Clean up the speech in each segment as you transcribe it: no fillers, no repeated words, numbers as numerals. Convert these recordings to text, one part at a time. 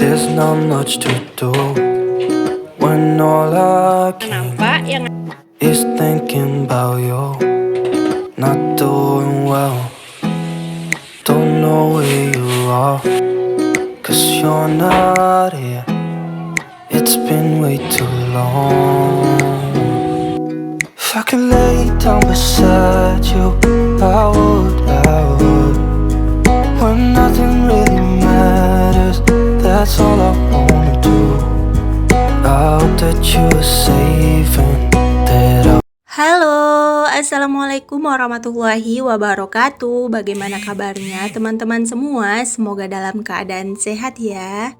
There's not much to do when all I can Kenapa yang is thinking about you. Not doing well, don't know where you are, 'cause you're not here. It's been way too long. If I could lay down beside you, I would. When nothing really matters, that's all I wanna do. I hope that you are safe and that Halo, Assalamualaikum warahmatullahi wabarakatuh. Bagaimana kabarnya teman-teman semua? Semoga dalam keadaan sehat ya.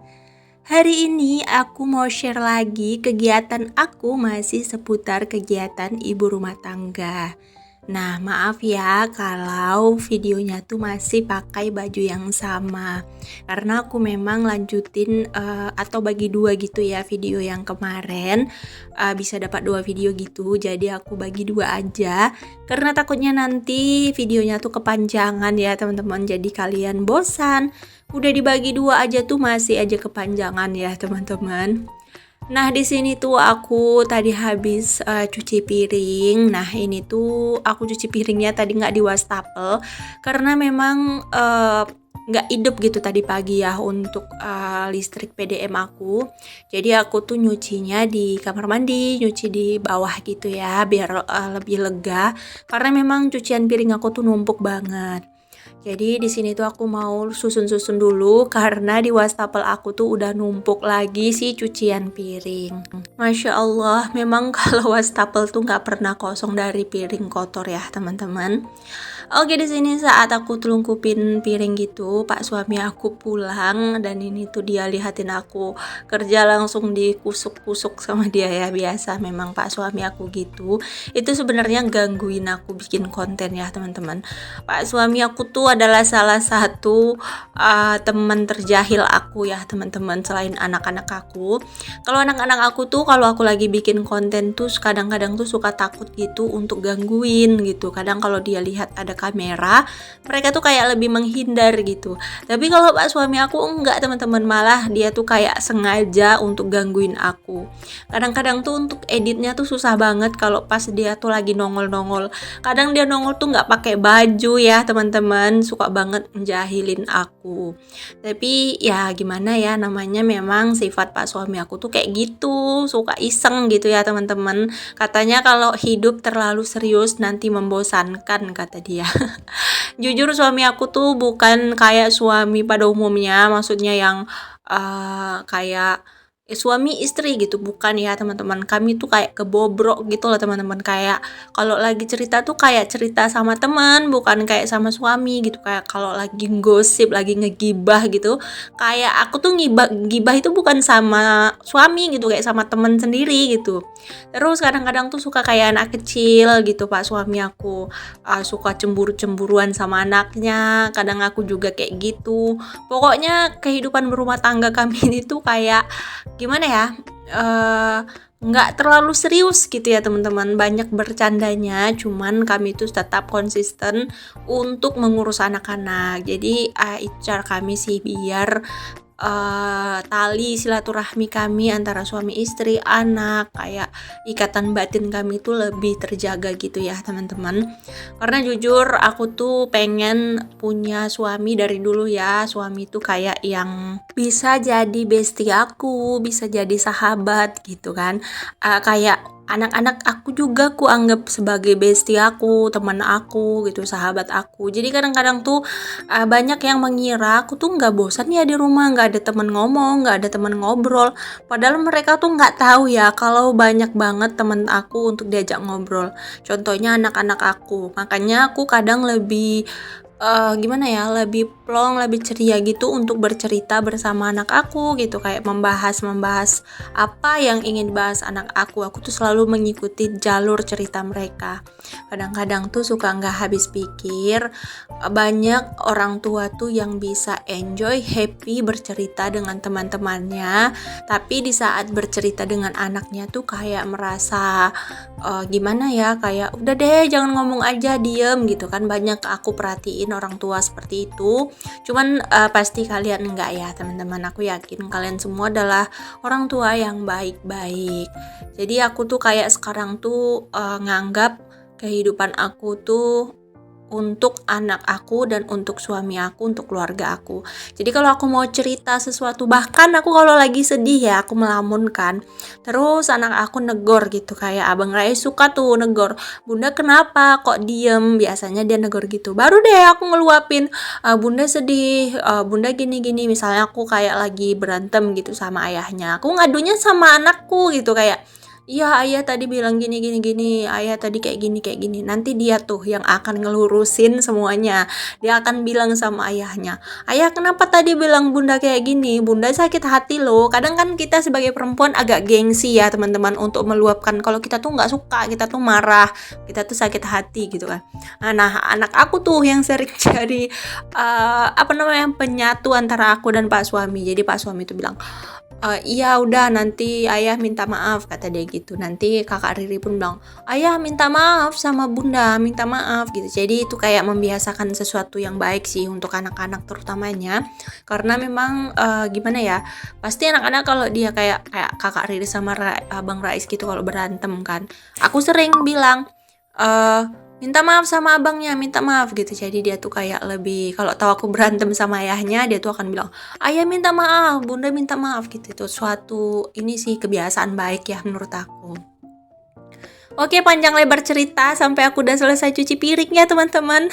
Hari ini aku mau share lagi kegiatan aku masih seputar kegiatan ibu rumah tangga. Nah, maaf ya kalau videonya tuh masih pakai baju yang sama. Karena aku memang lanjutin atau bagi dua gitu ya video yang kemarin. Bisa dapat 2 video gitu. Jadi aku bagi 2 aja. Karena takutnya nanti videonya tuh kepanjangan ya teman-teman. Jadi kalian bosan. Udah dibagi 2 aja tuh masih aja kepanjangan ya teman-teman. Nah, di sini tuh aku tadi habis cuci piring. Nah, ini tuh aku cuci piringnya tadi nggak di wastafel karena memang nggak hidup gitu tadi pagi ya untuk listrik PDM aku. Jadi aku tuh nyucinya di kamar mandi, nyuci di bawah gitu ya biar lebih lega. Karena memang cucian piring aku tuh numpuk banget. Jadi di sini tuh aku mau susun-susun dulu karena di wastafel aku tuh udah numpuk lagi sih cucian piring. Masya Allah, memang kalau wastafel tuh nggak pernah kosong dari piring kotor ya teman-teman. Oke, di sini saat aku telungkupin piring gitu, Pak suami aku pulang dan ini tuh dia lihatin aku kerja langsung dikusuk-kusuk sama dia ya, biasa memang Pak suami aku gitu. Itu sebenarnya gangguin aku bikin konten ya teman-teman. Pak suami aku tuh adalah salah satu teman terjahil aku ya teman-teman, selain anak-anak aku. Kalau anak-anak aku tuh kalau aku lagi bikin konten tuh kadang-kadang tuh suka takut gitu untuk gangguin gitu. Kadang kalau dia lihat ada kamera, mereka tuh kayak lebih menghindar gitu. Tapi kalau Pak suami aku enggak teman-teman, malah dia tuh kayak sengaja untuk gangguin aku. Kadang-kadang tuh untuk editnya tuh susah banget kalau pas dia tuh lagi nongol-nongol. Kadang dia nongol tuh nggak pakai baju ya teman-teman, suka banget menjahilin aku. Tapi ya gimana ya, namanya memang sifat Pak suami aku tuh kayak gitu, suka iseng gitu ya teman-teman. Katanya kalau hidup terlalu serius nanti membosankan, kata dia. Jujur suami aku tuh bukan kayak suami pada umumnya, maksudnya yang kayak suami istri gitu, bukan ya teman-teman. Kami tuh kayak kebobrok gitu loh teman-teman, kayak kalau lagi cerita tuh kayak cerita sama teman, bukan kayak sama suami gitu. Kayak kalau lagi gosip, lagi ngegibah gitu, kayak aku tuh gibah itu bukan sama suami gitu, kayak sama teman sendiri gitu. Terus kadang-kadang tuh suka kayak anak kecil gitu Pak suami aku, suka cemburu-cemburuan sama anaknya. Kadang aku juga kayak gitu. Pokoknya kehidupan berumah tangga kami ini tuh kayak gimana ya, nggak terlalu serius gitu ya teman-teman, banyak bercandanya, cuman kami tuh tetap konsisten untuk mengurus anak-anak. Jadi itu cara kami sih biar tali silaturahmi kami antara suami istri, anak, kayak ikatan batin kami tuh lebih terjaga gitu ya teman-teman. Karena jujur aku tuh pengen punya suami dari dulu ya, suami tuh kayak yang bisa jadi bestie aku, bisa jadi sahabat gitu kan. Kayak anak-anak aku juga aku anggap sebagai bestie aku, teman aku gitu, sahabat aku. Jadi kadang-kadang tuh banyak yang mengira aku tuh nggak bosan ya di rumah, nggak ada teman ngomong, nggak ada teman ngobrol. Padahal mereka tuh nggak tahu ya kalau banyak banget teman aku untuk diajak ngobrol. Contohnya anak-anak aku. Makanya aku kadang lebih gimana ya, lebih plong, lebih ceria gitu untuk bercerita bersama anak aku gitu, kayak membahas apa yang ingin dibahas anak aku tuh selalu mengikuti jalur cerita mereka. Kadang-kadang tuh suka nggak habis pikir, banyak orang tua tuh yang bisa enjoy, happy bercerita dengan teman-temannya, tapi di saat bercerita dengan anaknya tuh kayak merasa gimana ya, kayak udah deh jangan ngomong aja, diem gitu kan. Banyak aku perhatiin mungkin orang tua seperti itu. Cuman pasti kalian enggak ya teman-teman. Aku yakin kalian semua adalah orang tua yang baik-baik. Jadi aku tuh kayak sekarang tuh nganggap kehidupan aku tuh untuk anak aku dan untuk suami aku, untuk keluarga aku. Jadi kalau aku mau cerita sesuatu, bahkan aku kalau lagi sedih ya, aku melamun kan, terus anak aku negor gitu, kayak Abang Rais suka tuh negor, Bunda kenapa kok diem, biasanya dia negor gitu, baru deh aku ngeluapin, Bunda sedih, Bunda gini-gini, misalnya aku kayak lagi berantem gitu sama ayahnya, aku ngadunya sama anakku gitu, kayak iya ayah tadi bilang gini gini gini, ayah tadi kayak gini, nanti dia tuh yang akan ngelurusin semuanya. Dia akan bilang sama ayahnya, ayah kenapa tadi bilang bunda kayak gini, bunda sakit hati loh. Kadang kan kita sebagai perempuan agak gengsi ya teman-teman untuk meluapkan kalau kita tuh nggak suka, kita tuh marah, kita tuh sakit hati gitu kan. Nah anak aku tuh yang sering jadi penyatu antara aku dan Pak Suami. Jadi Pak Suami tuh bilang, iya udah nanti ayah minta maaf, kata dia gitu. Nanti kakak Riri pun bilang, ayah minta maaf sama bunda, minta maaf gitu. Jadi itu kayak membiasakan sesuatu yang baik sih untuk anak-anak terutamanya, karena memang gimana ya, pasti anak-anak kalau dia kayak kakak Riri sama Bang Rais gitu kalau berantem kan, aku sering bilang minta maaf sama abangnya, minta maaf gitu. Jadi dia tuh kayak lebih, kalau tahu aku berantem sama ayahnya, dia tuh akan bilang, ayah minta maaf, bunda minta maaf gitu. Itu suatu ini sih kebiasaan baik ya menurut aku. Oke, panjang lebar cerita sampai aku udah selesai cuci piringnya teman-teman.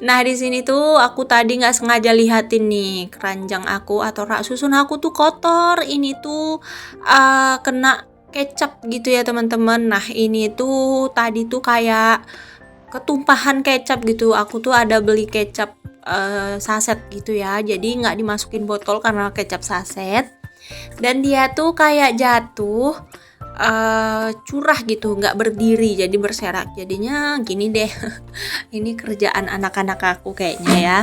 Nah di sini tuh aku tadi nggak sengaja lihatin nih keranjang aku atau rak susun aku tuh kotor. Ini tuh kena kecap gitu ya teman-teman. Nah ini tuh tadi tuh kayak ketumpahan kecap gitu. Aku tuh ada beli kecap saset gitu ya, jadi nggak dimasukin botol karena kecap saset, dan dia tuh kayak jatuh curah gitu, nggak berdiri, jadi berserak. Jadinya gini deh. Ini kerjaan anak-anak aku kayaknya ya.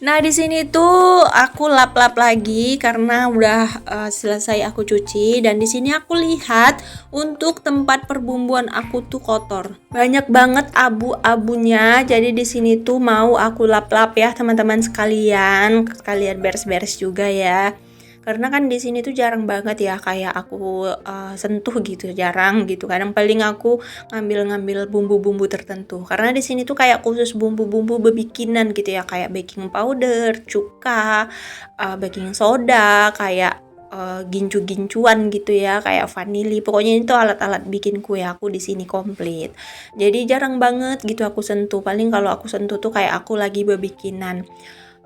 Nah di sini tuh aku lap-lap lagi karena udah selesai aku cuci, dan di sini aku lihat untuk tempat perbumbuan aku tuh kotor. Banyak banget abu-abunya. Jadi di sini tuh mau aku lap-lap ya teman-teman sekalian beres-beres juga ya. Karena kan di sini tuh jarang banget ya kayak aku sentuh gitu, jarang gitu. Kadang paling aku ngambil bumbu-bumbu tertentu. Karena di sini tuh kayak khusus bumbu-bumbu bebikinan gitu ya, kayak baking powder, cuka, baking soda, kayak gincu-gincuan gitu ya, kayak vanili. Pokoknya itu alat-alat bikin kue aku di sini komplit. Jadi jarang banget gitu aku sentuh. Paling kalau aku sentuh tuh kayak aku lagi bebikinan.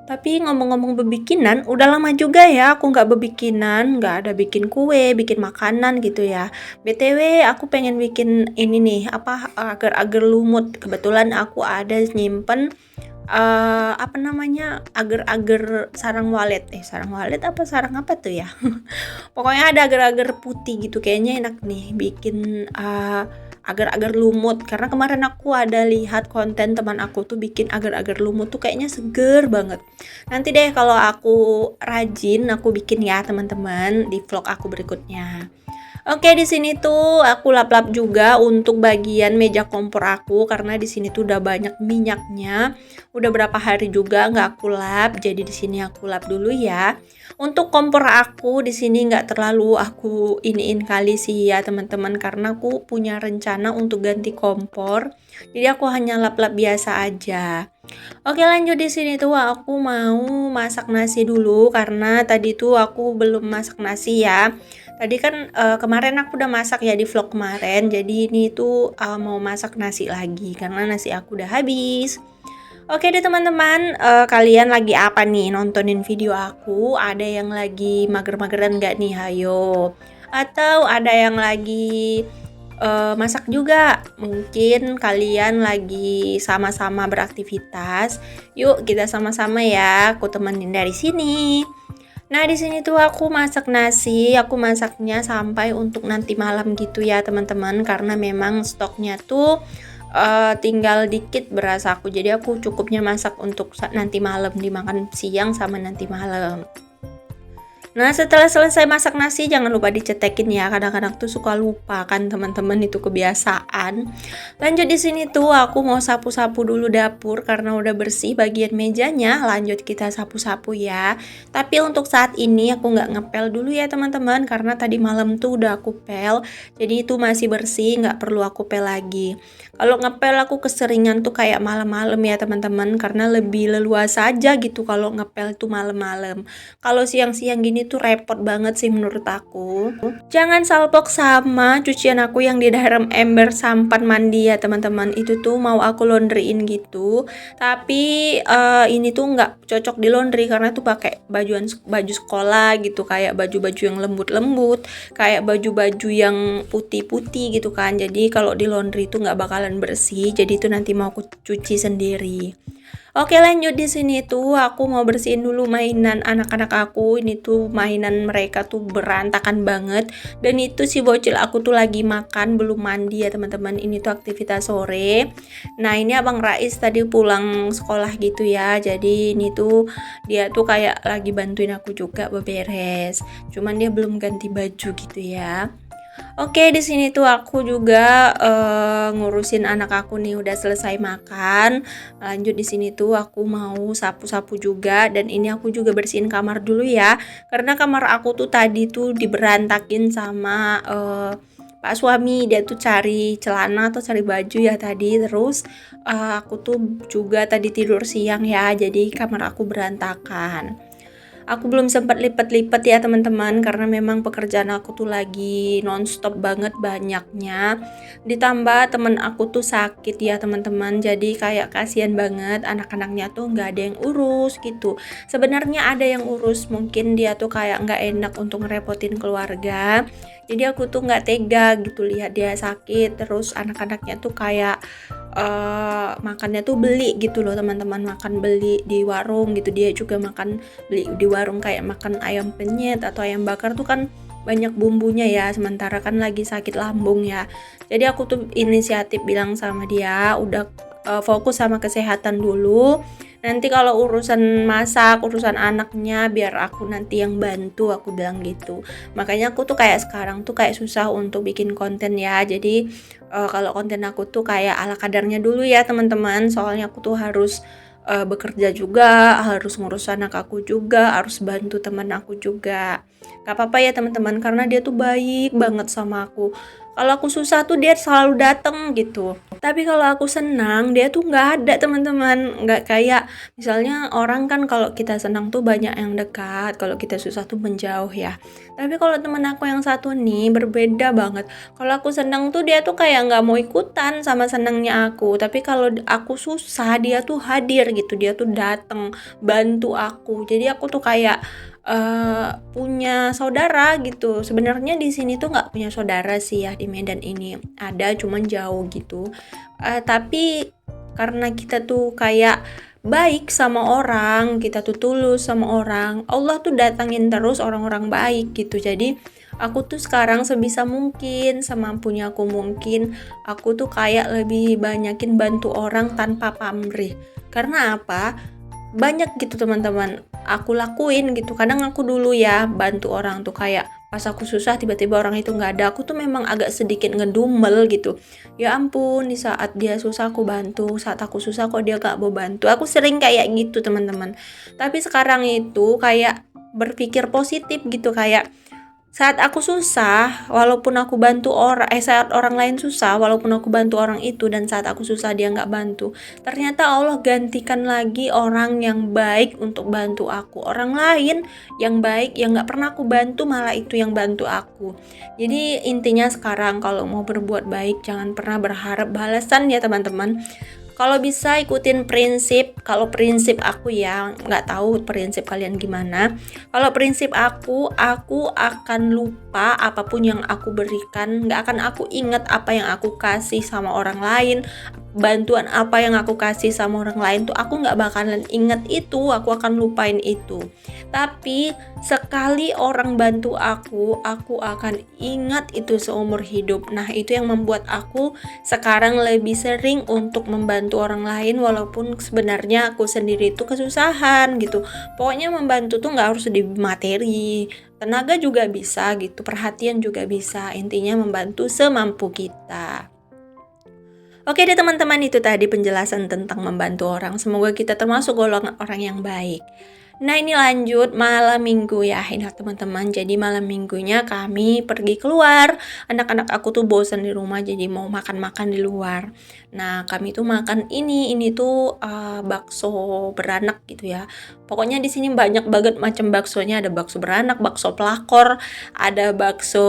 Tapi ngomong-ngomong bebikinan, udah lama juga ya aku nggak bebikinan, nggak ada bikin kue, bikin makanan gitu ya. BTW aku pengen bikin ini nih, agar-agar lumut. Kebetulan aku ada nyimpen agar-agar sarang walet. Sarang walet apa sarang apa tuh ya? Pokoknya ada agar-agar putih gitu, kayaknya enak nih bikin agar-agar lumut, karena kemarin aku ada lihat konten teman aku tuh bikin agar-agar lumut tuh kayaknya seger banget. Nanti deh kalau aku rajin aku bikin ya teman-teman di vlog aku berikutnya. Oke, di sini tuh aku lap-lap juga untuk bagian meja kompor aku, karena di sini tuh udah banyak minyaknya. Udah berapa hari juga nggak aku lap, jadi di sini aku lap dulu ya. Untuk kompor aku di sini nggak terlalu aku iniin kali sih ya teman-teman, karena aku punya rencana untuk ganti kompor. Jadi aku hanya lap-lap biasa aja. Oke, lanjut. Di sini tuh aku mau masak nasi dulu, karena tadi tuh aku belum masak nasi ya. Tadi kan kemarin aku udah masak ya di vlog kemarin. Jadi ini tuh mau masak nasi lagi karena nasi aku udah habis. Oke deh teman-teman, kalian lagi apa nih nontonin video aku? Ada yang lagi mager-mageran gak nih? Hayo. Atau ada yang lagi masak juga? Mungkin kalian lagi sama-sama beraktivitas. Yuk kita sama-sama ya. Aku temenin dari sini. Nah di sini tuh aku masak nasi, aku masaknya sampai untuk nanti malam gitu ya teman-teman, karena memang stoknya tuh tinggal dikit beras aku, jadi aku cukupnya masak untuk nanti malam, dimakan siang sama nanti malam. Nah, setelah selesai masak nasi jangan lupa dicetekin ya. Kadang-kadang tuh suka lupa kan teman-teman, itu kebiasaan. Lanjut di sini tuh aku mau sapu-sapu dulu dapur karena udah bersih bagian mejanya. Lanjut kita sapu-sapu ya. Tapi untuk saat ini aku nggak ngepel dulu ya teman-teman karena tadi malam tuh udah aku pel. Jadi itu masih bersih, nggak perlu aku pel lagi. Kalau ngepel aku keseringan tuh kayak malam-malam ya teman-teman karena lebih leluasa aja gitu kalau ngepel tuh malam-malam. Kalau siang-siang gini tuh repot banget sih menurut aku. Jangan salpok sama cucian aku yang di dalam ember sampan mandi ya teman-teman. Itu tuh mau aku laundryin gitu. Tapi ini tuh nggak cocok di laundry karena tuh pakai baju sekolah gitu, kayak baju-baju yang lembut-lembut, kayak baju-baju yang putih-putih gitu kan. Jadi kalau di laundry tuh nggak bakalan bersih. Jadi itu nanti mau aku cuci sendiri. Oke, lanjut di sini tuh aku mau bersihin dulu mainan anak-anak aku. Ini tuh mainan mereka tuh berantakan banget. Dan itu si bocil aku tuh lagi makan, belum mandi ya teman-teman. Ini tuh aktivitas sore. Nah, ini Abang Rais tadi pulang sekolah gitu ya. Jadi ini tuh dia tuh kayak lagi bantuin aku juga beberes. Cuman dia belum ganti baju gitu ya. Oke, di sini tuh aku juga ngurusin anak aku nih udah selesai makan. Lanjut di sini tuh aku mau sapu-sapu juga dan ini aku juga bersihin kamar dulu ya. Karena kamar aku tuh tadi tuh diberantakin sama Pak suami. Dia tuh cari celana atau cari baju ya tadi. Terus aku tuh juga tadi tidur siang ya. Jadi kamar aku berantakan. Aku belum sempat lipat-lipat ya teman-teman karena memang pekerjaan aku tuh lagi nonstop banget banyaknya. Ditambah temen aku tuh sakit ya teman-teman. Jadi kayak kasihan banget anak-anaknya tuh nggak ada yang urus gitu. Sebenarnya ada yang urus, mungkin dia tuh kayak nggak enak untuk ngerepotin keluarga. Jadi aku tuh nggak tega gitu lihat dia sakit. Terus anak-anaknya tuh kayak makannya tuh beli gitu loh teman-teman, makan beli di warung gitu. Dia juga makan beli di warung kayak makan ayam penyet atau ayam bakar tuh kan banyak bumbunya ya, sementara kan lagi sakit lambung ya. Jadi aku tuh inisiatif bilang sama dia udah fokus sama kesehatan dulu. Nanti kalau urusan masak, urusan anaknya biar aku nanti yang bantu, aku bilang gitu. Makanya aku tuh kayak sekarang tuh kayak susah untuk bikin konten ya. Jadi kalau konten aku tuh kayak ala kadarnya dulu ya teman-teman. Soalnya aku tuh harus bekerja juga, harus ngurus anak aku juga, harus bantu teman aku juga. Gak apa-apa ya teman-teman karena dia tuh baik banget sama aku. Kalau aku susah tuh dia selalu dateng gitu. Tapi kalau aku senang dia tuh nggak ada teman-teman. Nggak kayak misalnya orang kan kalau kita senang tuh banyak yang dekat, kalau kita susah tuh menjauh ya. Tapi kalau temen aku yang satu nih berbeda banget. Kalau aku senang tuh dia tuh kayak nggak mau ikutan sama senangnya aku. Tapi kalau aku susah dia tuh hadir gitu, dia tuh datang bantu aku. Jadi aku tuh kayak punya saudara gitu. Sebenarnya di sini tuh nggak punya saudara sih ya di Medan ini. Ada cuman jauh gitu. Tapi karena kita tuh kayak baik sama orang, kita tuh tulus sama orang, Allah tuh datangin terus orang-orang baik gitu. Jadi aku tuh sekarang sebisa mungkin, semampunya aku mungkin, aku tuh kayak lebih banyakin bantu orang tanpa pamrih. Karena apa? Banyak gitu teman-teman aku lakuin gitu. Kadang aku dulu ya bantu orang tuh kayak pas aku susah tiba-tiba orang itu nggak ada, aku tuh memang agak sedikit ngedumel gitu. Ya ampun, di saat dia susah aku bantu, saat aku susah kok dia gak mau bantu. Aku sering kayak gitu teman-teman. Tapi sekarang itu kayak berpikir positif gitu, kayak saat aku susah, walaupun aku bantu orang, saat orang lain susah, walaupun aku bantu orang itu, dan saat aku susah dia nggak bantu, ternyata Allah gantikan lagi orang yang baik untuk bantu aku. Orang lain yang baik, yang nggak pernah aku bantu, malah itu yang bantu aku. Jadi intinya sekarang kalau mau berbuat baik, jangan pernah berharap balasan ya teman-teman. Kalau bisa ikutin prinsip, kalau prinsip aku ya, nggak tahu prinsip kalian gimana. Kalau prinsip aku akan lupa apapun yang aku berikan, nggak akan aku ingat apa yang aku kasih sama orang lain, bantuan apa yang aku kasih sama orang lain tuh aku nggak bakalan inget itu, aku akan lupain itu. Tapi sekali orang bantu aku akan ingat itu seumur hidup. Nah, itu yang membuat aku sekarang lebih sering untuk membantu orang lain, walaupun sebenarnya aku sendiri itu kesusahan gitu. Pokoknya membantu tuh nggak harus di materi, tenaga juga bisa gitu, perhatian juga bisa. Intinya membantu semampu kita. Oke deh teman-teman, itu tadi penjelasan tentang membantu orang. Semoga kita termasuk golongan orang yang baik. Nah, ini lanjut malam minggu ya ini teman-teman. Jadi malam minggunya kami pergi keluar. Anak-anak aku tuh bosan di rumah, jadi mau makan-makan di luar. Nah, kami tuh makan ini tuh bakso beranak gitu ya. Pokoknya di sini banyak banget macam baksonya. Ada bakso beranak, bakso pelakor, ada bakso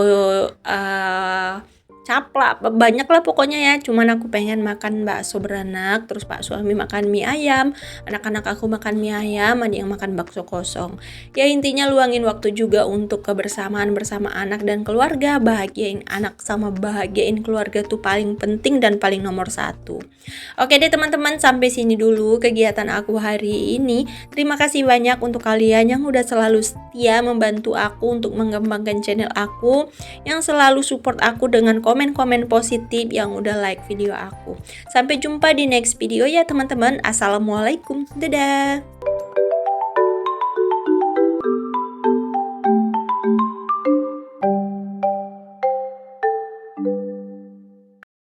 caplak, banyak lah pokoknya ya. Cuman aku pengen makan bakso beranak, terus Pak suami makan mie ayam, anak-anak aku makan mie ayam, ada yang makan bakso kosong. Ya intinya luangin waktu juga untuk kebersamaan bersama anak dan keluarga. Bahagiain anak sama bahagiain keluarga tuh paling penting dan paling nomor satu. Oke deh teman-teman, sampai sini dulu kegiatan aku hari ini. Terima kasih banyak untuk kalian yang udah selalu setia membantu aku untuk mengembangkan channel aku, yang selalu support aku dengan komen-komen positif, yang udah like video aku. Sampai jumpa di next video ya teman-teman. Assalamualaikum. Dadah.